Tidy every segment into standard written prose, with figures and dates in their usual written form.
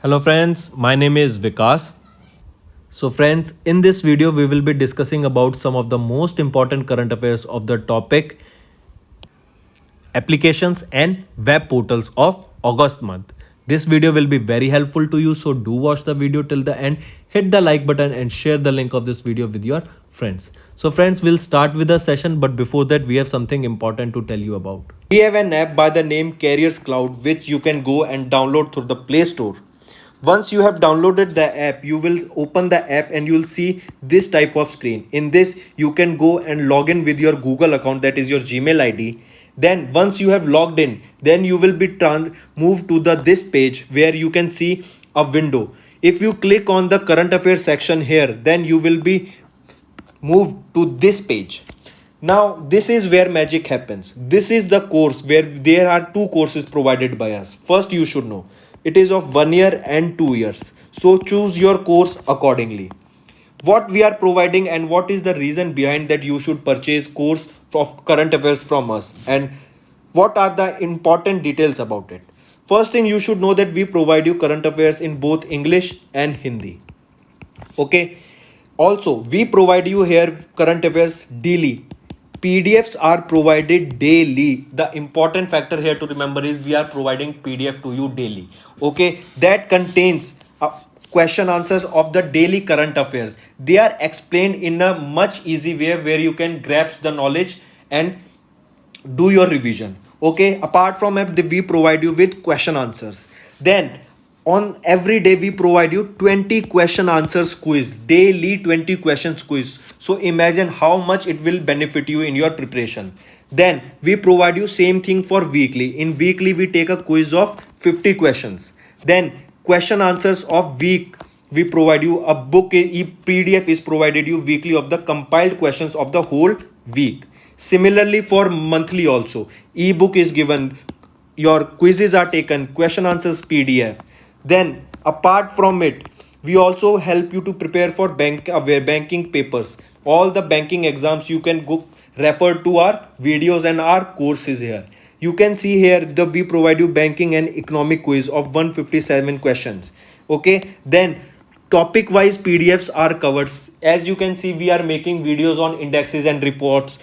Hello friends, my name is Vikas. So friends, in this video we will be discussing about some of the most important current affairs of the topic applications and web portals of August month. This video will be very helpful to you, so do watch the video till the end, hit the like button and share the link of this video with your friends. So friends, we'll start with the session, but before that we have something important to tell you about. We have an app by the name Carriers Cloud which you can go and download through the Play Store. Once you have downloaded the app, you will open the app and you'll see this type of screen. In this, you can go and log in with your Google account, that is your Gmail ID. Then once you have logged in, then you will be moved to this page where you can see a window. If you click on the current affairs section here, then you will be moved to this page. Now this is where magic happens. This is the course where there are two courses provided by us. First, you should know it is of 1 year and 2 years, so choose your course accordingly. What we are providing and what is the reason behind that you should purchase course of current affairs from us, and what are the important details about it. First thing, you should know that we provide you current affairs in both English and Hindi. Okay, also we provide you here current affairs daily. PDFs are provided daily. The important factor here to remember is we are providing PDF to you daily. Okay, that contains question answers of the daily current affairs. They are explained in a much easy way where you can grasp the knowledge and do your revision. Okay, apart from it, we provide you with question answers. Then on every day we provide you 20 question answers quiz, daily 20 questions quiz. So imagine how much it will benefit you in your preparation. Then we provide you same thing for weekly. In weekly we take a quiz of 50 questions. Then question answers of week, we provide you a book, a PDF is provided you weekly of the compiled questions of the whole week. Similarly for monthly also, ebook is given, your quizzes are taken, question answers PDF. Then apart from it, we also help you to prepare for banking papers. All the banking exams you can go refer to our videos and our courses here. You can see here we provide you banking and economic quiz of 157 questions. Okay, then topic wise PDFs are covered. As you can see, we are making videos on indexes and reports,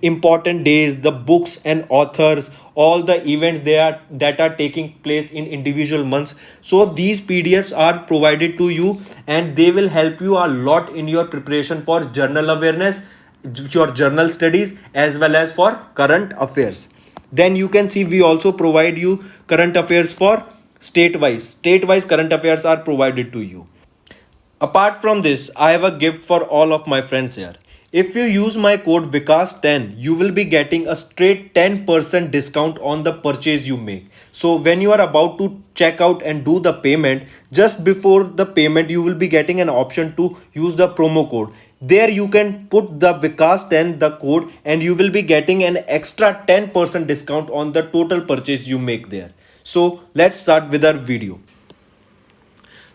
important days, the books and authors, all the events that are taking place in individual months. So these PDFs are provided to you and they will help you a lot in your preparation for journal awareness, your journal studies, as well as for current affairs. Then you can see we also provide you current affairs for state-wise current affairs are provided to you. Apart from this, I have a gift for all of my friends here. If you use my code Vikas10, you will be getting a straight 10% discount on the purchase you make. So when you are about to check out and do the payment, just before the payment, you will be getting an option to use the promo code. There you can put the Vikas10, the code, and you will be getting an extra 10% discount on the total purchase you make there. So let's start with our video.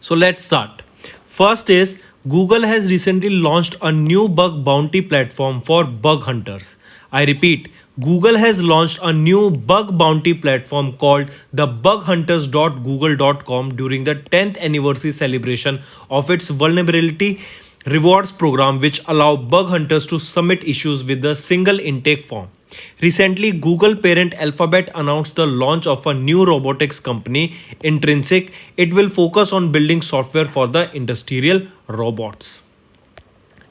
So let's start. First is Google has recently launched a new bug bounty platform for bug hunters. I repeat, Google has launched a new bug bounty platform called the bughunters.google.com during the 10th anniversary celebration of its vulnerability rewards program, which allow bug hunters to submit issues with a single intake form. Recently, Google parent Alphabet announced the launch of a new robotics company, Intrinsic. It will focus on building software for the industrial robots.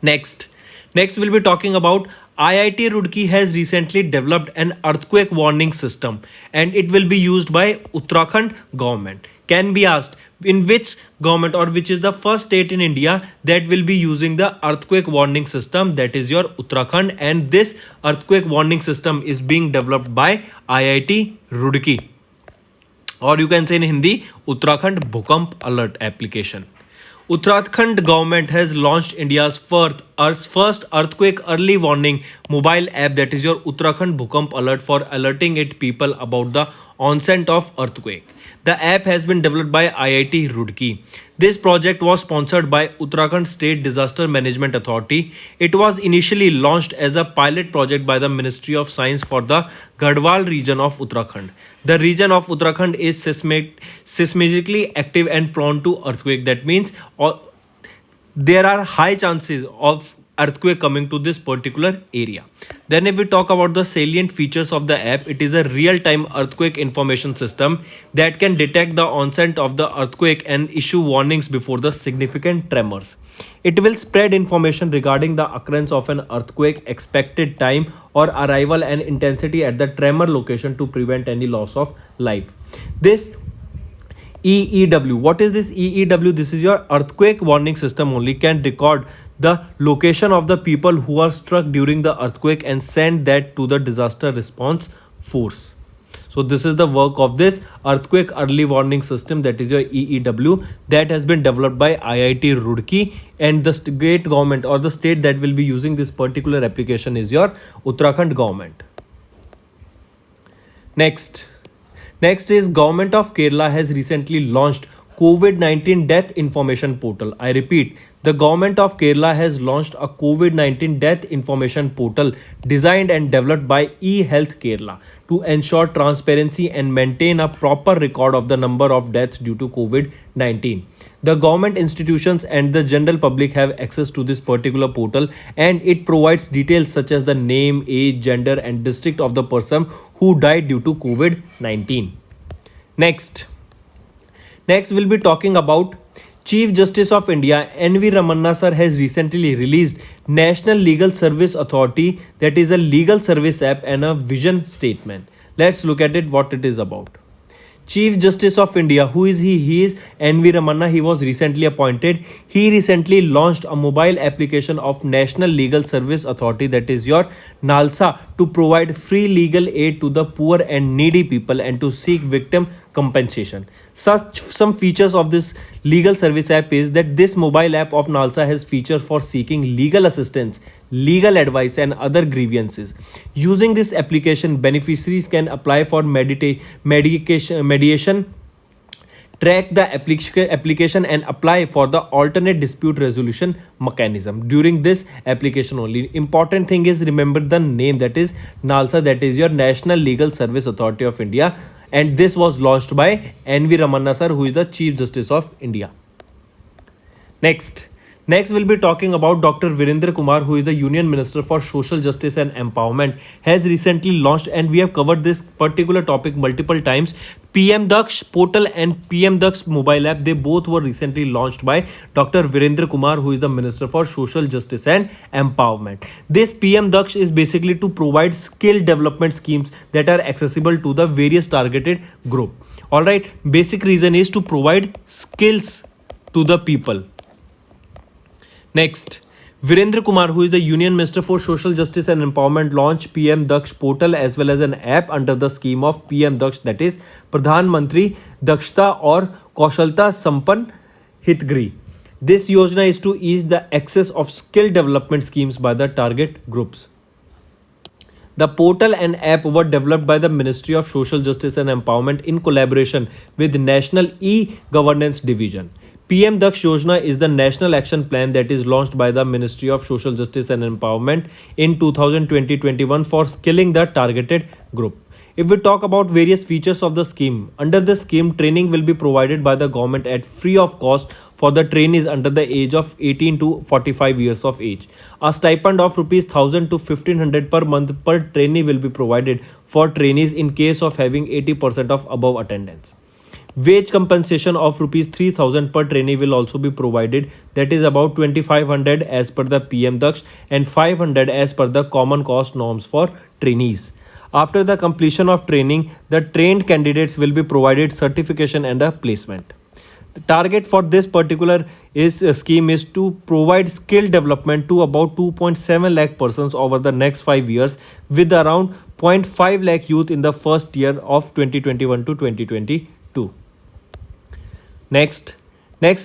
Next we'll be talking about IIT Roorkee has recently developed an earthquake warning system and it will be used by Uttarakhand government. Can be asked, in which government or which is the first state in India that will be using the earthquake warning system? That is your Uttarakhand, and this earthquake warning system is being developed by IIT Roorkee, or you can say in Hindi, Uttarakhand Bhukamp Alert application. Uttarakhand government has launched India's first Earth's first earthquake early warning mobile app, that is your Uttarakhand Bhukamp Alert, for alerting its people about the onset of earthquake. The app has been developed by IIT Roorkee. This project was sponsored by Uttarakhand State Disaster Management Authority. It was initially launched as a pilot project by the Ministry of Science for the Garhwal region of Uttarakhand. The region of Uttarakhand is seismically active and prone to earthquake. That means there are high chances of earthquake coming to this particular area. Then if we talk about the salient features of the app, it is a real-time earthquake information system that can detect the onset of the earthquake and issue warnings before the significant tremors. It will spread information regarding the occurrence of an earthquake, expected time or arrival, and intensity at the tremor location to prevent any loss of life. This EEW. What is this EEW? This is your earthquake warning system only, can record the location of the people who are struck during the earthquake and send that to the disaster response force. So this is the work of this earthquake early warning system, that is your EEW, that has been developed by IIT Roorkee, and the state government or the state that will be using this particular application is your Uttarakhand government. Next is Government of Kerala has recently launched COVID-19 Death Information Portal. I repeat, the Government of Kerala has launched a COVID-19 Death Information Portal designed and developed by eHealth Kerala to ensure transparency and maintain a proper record of the number of deaths due to COVID-19. The government institutions and the general public have access to this particular portal, and it provides details such as the name, age, gender, and district of the person who died due to COVID-19. Next, we'll be talking about Chief Justice of India N.V. Ramanna sir has recently released National Legal Service Authority, that is a legal service app, and a vision statement. Let's look at it, what it is about. Chief Justice of India, who is he? He is N.V. Ramanna. He was recently appointed. He recently launched a mobile application of National Legal Service Authority, that is your NALSA, to provide free legal aid to the poor and needy people and to seek victim compensation. Some features of this legal service app is that this mobile app of NALSA has features for seeking legal assistance, legal advice, and other grievances. Using this application, beneficiaries can apply for mediation, track the application, and apply for the alternate dispute resolution mechanism during this application only. Important thing is, remember the name, that is NALSA, that is your National Legal Service Authority of India, and this was launched by N.V. Ramanna sir, who is the Chief Justice of India. Next, we'll be talking about Dr. Virendra Kumar, who is the Union Minister for Social Justice and Empowerment, has recently launched, and we have covered this particular topic multiple times. PM Daksh portal and PM Daksh mobile app, they both were recently launched by Dr. Virendra Kumar, who is the Minister for Social Justice and Empowerment. This PM Daksh is basically to provide skill development schemes that are accessible to the various targeted group. Alright, basic reason is to provide skills to the people. Next, Virendra Kumar, who is the Union Minister for Social Justice and Empowerment, launched PM Daksh portal as well as an app under the scheme of PM Daksh, that is Pradhan Mantri Dakshta or Kaushalta Sampann Hitgri. This yojana is to ease the access of skill development schemes by the target groups. The portal and app were developed by the Ministry of Social Justice and Empowerment in collaboration with National E-Governance Division. PM Daksh Yojana is the national action plan that is launched by the Ministry of Social Justice and Empowerment in 2020-21 for skilling the targeted group. If we talk about various features of the scheme, under the scheme, training will be provided by the government at free of cost for the trainees under the age of 18 to 45 years of age. A stipend of ₹1,000 to 1,500 per month per trainee will be provided for trainees in case of having 80% of above attendance. Wage compensation of ₹3,000 per trainee will also be provided, that is about 2,500 as per the PM Daksh and 500 as per the common cost norms for trainees. After the completion of training, the trained candidates will be provided certification and a placement. The target for this particular scheme is to provide skill development to about 2.7 lakh persons over the next 5 years, with around 0.5 lakh youth in the first year of 2021 to 2022. Next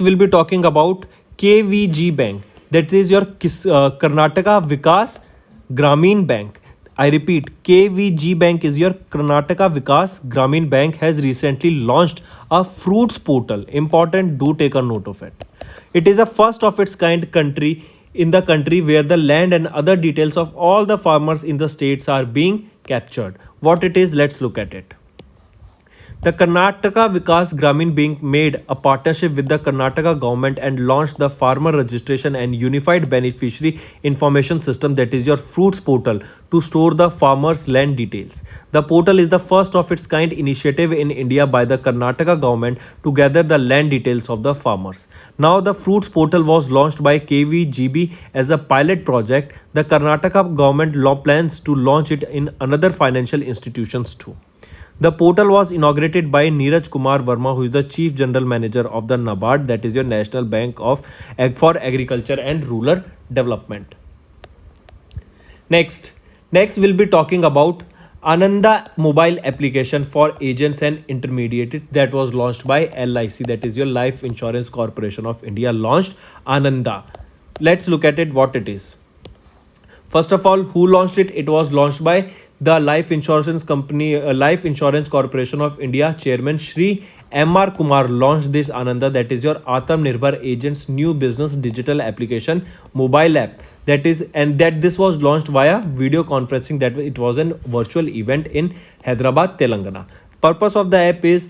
we'll be talking about KVG Bank. that is your Karnataka Vikas Grameen Bank. I repeat, KVG Bank is your Karnataka Vikas Grameen Bank has recently launched a fruits portal. Important, do take a note of it. It is a first of its kind country in the country where the land and other details of all the farmers in the states are being captured. What it is, let's look at it. The Karnataka Vikas Grameen Bank made a partnership with the Karnataka government and launched the Farmer Registration and Unified Beneficiary Information System, that is your fruits portal, to store the farmers' land details. The portal is the first of its kind initiative in India by the Karnataka government to gather the land details of the farmers. Now the fruits portal was launched by KVGB as a pilot project. The Karnataka government plans to launch it in another financial institutions too. The portal was inaugurated by Neeraj Kumar Verma, who is the Chief General Manager of the NABARD, that is your National Bank of for Agriculture and Rural Development. Next we'll be talking about Ananda mobile application for agents and intermediaries that was launched by LIC, that is your Life Insurance Corporation of India launched Ananda. Let's look at it, what it is. First of all, who launched it? It was launched by the Life Insurance Company, Life Insurance Corporation of India Chairman Shri M.R. Kumar launched this Ananda, that is your Atmanirbhar Agents new business digital application mobile app. That is, and that this was launched via video conferencing. That it was a virtual event in Hyderabad, Telangana. Purpose of the app is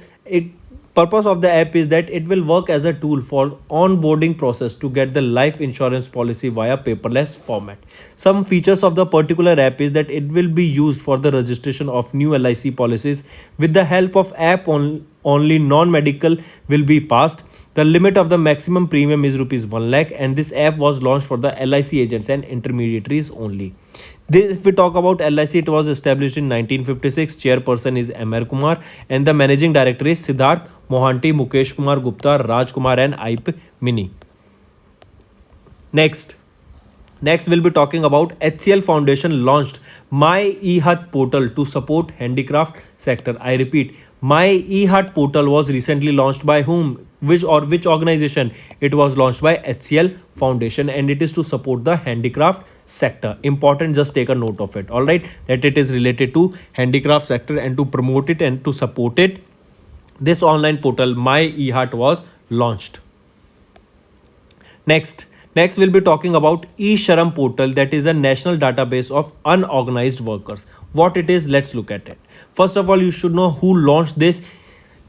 that it will work as a tool for onboarding process to get the life insurance policy via paperless format. Some features of the particular app is that it will be used for the registration of new LIC policies. With the help of app only non-medical will be passed. The limit of the maximum premium is rupees 1 lakh, and this app was launched for the LIC agents and intermediaries only. If we talk about LIC, it was established in 1956. Chairperson is M.R. Kumar and the managing director is Siddharth Mohanty, Mukesh Kumar Gupta, Raj Kumar and IP Mini. Next we'll be talking about HCL Foundation launched My eHath portal to support handicraft sector. I repeat, My eHath portal was recently launched by whom? Which organization? It was launched by HCL Foundation and it is to support the handicraft sector. Important, just take a note of it. All right, that it is related to handicraft sector and to promote it and to support it. This online portal My eHath was launched. Next we'll be talking about eSharam portal, that is a national database of unorganized workers. What it is, let's look at it. First of all, you should know who launched this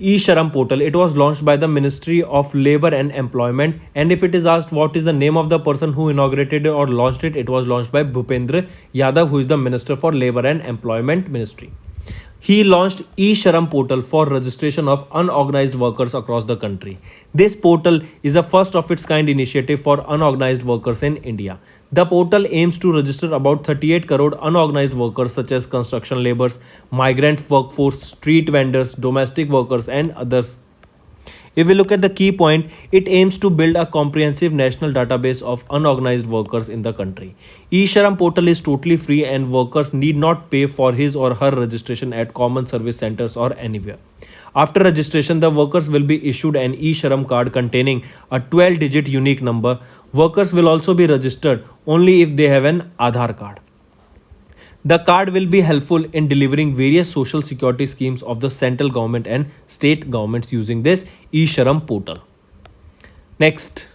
eSharam portal. It was launched by the Ministry of Labour and Employment, and if it is asked what is the name of the person who inaugurated it or launched it, it was launched by Bhupendra Yadav, who is the Minister for Labour and Employment Ministry. He launched eSharam portal for registration of unorganized workers across the country. This portal is a first of its kind initiative for unorganized workers in India. The portal aims to register about 38 crore unorganized workers such as construction laborers, migrant workforce, street vendors, domestic workers and others. If we look at the key point, it aims to build a comprehensive national database of unorganized workers in the country. eSharam portal is totally free and workers need not pay for his or her registration at common service centers or anywhere. After registration, the workers will be issued an eSharam card containing a 12-digit unique number. Workers will also be registered only if they have an Aadhaar card. The card will be helpful in delivering various social security schemes of the central government and state governments using this eSharam portal. Next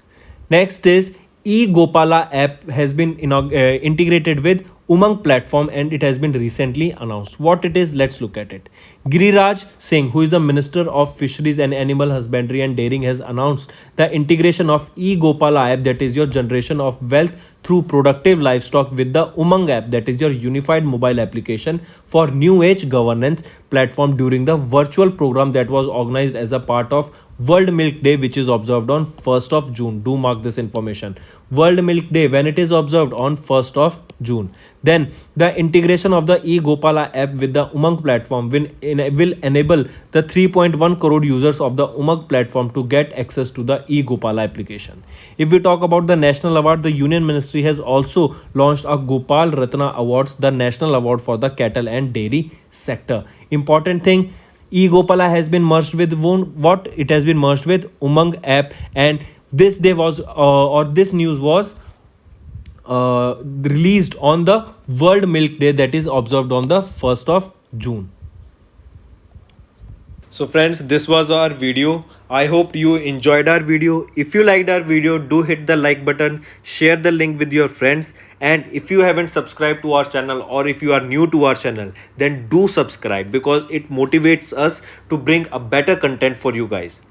is eGopala app has been integrated with Umang platform and it has been recently announced. What it is, let's look at it. Giriraj Singh, who is the Minister of Fisheries and Animal Husbandry and Dairying, has announced the integration of eGopala app, that is your generation of wealth through productive livestock, with the Umang app, that is your unified mobile application for new age governance platform during the virtual program that was organized as a part of World Milk Day, which is observed on 1st of June. Do mark this information. World Milk Day, when it is observed on 1st of June. Then the integration of the eGopala app with the Umang platform will enable the 3.1 crore users of the Umang platform to get access to the eGopala application. If we talk about the national award, the Union Ministry has also launched a Gopal Ratna Awards, the national award for the cattle and dairy sector. Important thing, eGopala has been merged with what? It has been merged with Umang app, and this day was this news was released on the World Milk Day that is observed on the 1st of June. So friends, this was our video. I hope you enjoyed our video. If you liked our video, do hit the like button, share the link with your friends, and if you haven't subscribed to our channel or if you are new to our channel, then do subscribe because it motivates us to bring a better content for you guys.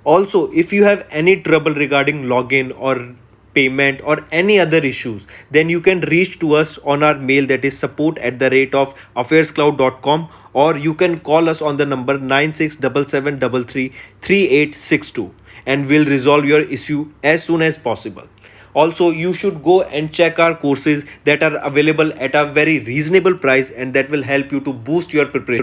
Also, if you have any trouble regarding login or payment or any other issues, then you can reach to us on our mail, that is support@affairscloud.com, or you can call us on the number 9677333862 and we'll resolve your issue as soon as possible. Also, you should go and check our courses that are available at a very reasonable price and that will help you to boost your preparation.